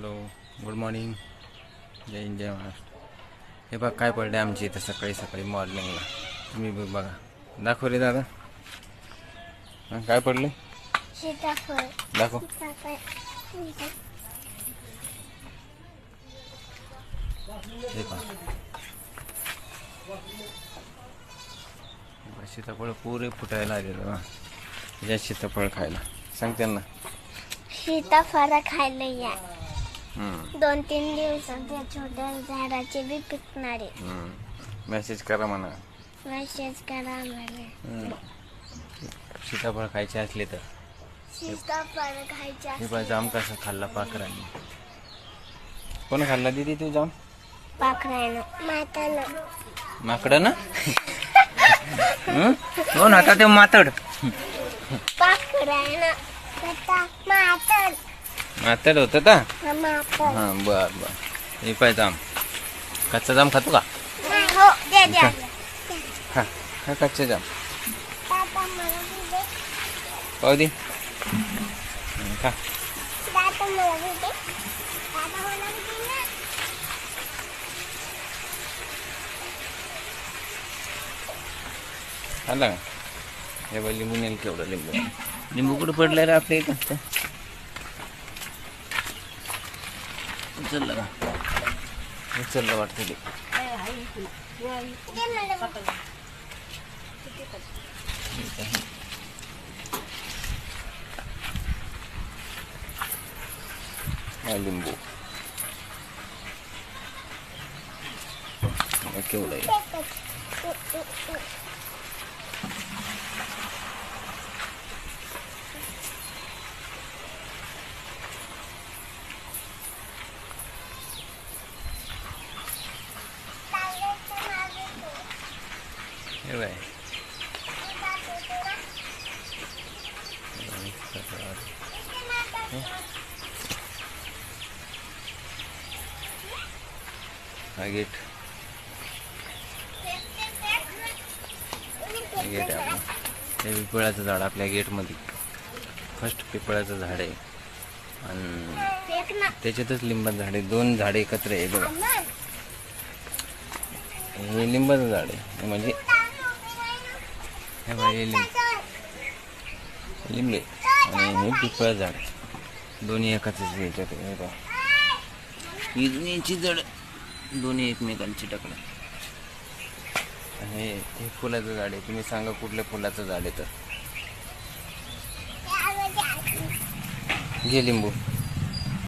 Hello, good morning, जय हिंद, जय महाराष्ट्र. हे बघ काय पडले आमची इथं सकाळी सकाळी मॉर्निंगला. तुम्ही बघा, दाखव रे दादा. काय पडले? सीताफळ. दाखव. हे पहा, सीताफळ पुरे फुटायला आलेलं बा. या सीताफळ खायला सांग त्यांना. सीताफळ खायला या. 2-3 दिवसात त्या छोट्या झाडाचे बी पिकणारे. मेसेज करा म्हणा. मेसेज करा मला. सीताफळ खायचे असले तर. सीताफळ खायचे हे बघ, जाम कसा खाल्ला पाखरांनी. कोण खाल्ला दीदी तू जाम? पाखरानं. मातानं. माकड ना. कोण आता ते मातड? पाखरानं. मातड. मातड होत का? मातड. हा, बर बर. हे पाय जाम. कच्चा जाम खातो का? हो, दे दे. खा खा कच्चा जाम. दादा मला बी दे. पाहू दे. खा. दादा मला बी दे. दादा मला बी दे ना. खाल्ला का? हे बघ, लिंबू नेल केवढं लिंबू. लिंबू कुठं पडलं रे आपल्या इथं? उचललं का? उचललं वाटतं ते. दे मला बी. हा लिंबू केवढं आहे. हे बाय, हा गेट. गेट आहे आपलं. हे पिपळाचं झाड आपल्या गेटमध्ये. फर्स्ट पिपळाचं झाड आहे आणि त्याच्यातच लिंबाचं झाड आहे. 2 झाडे एकत्र आहे बघा. हे लिंबाचं झाड आहे, म्हणजे हे बघा, हे लिंबे आणि हे पिपळाचं झाड आहे. दोन्ही एकाच याच्यात आहे बघा. ही दोन्हीची जड दोन्ही एकमेकांची टकलं. हे फुलाचं झाड आहे. तुम्ही सांगा कुठल्या फुलाचं झाड आहे तर. घे लिंबू.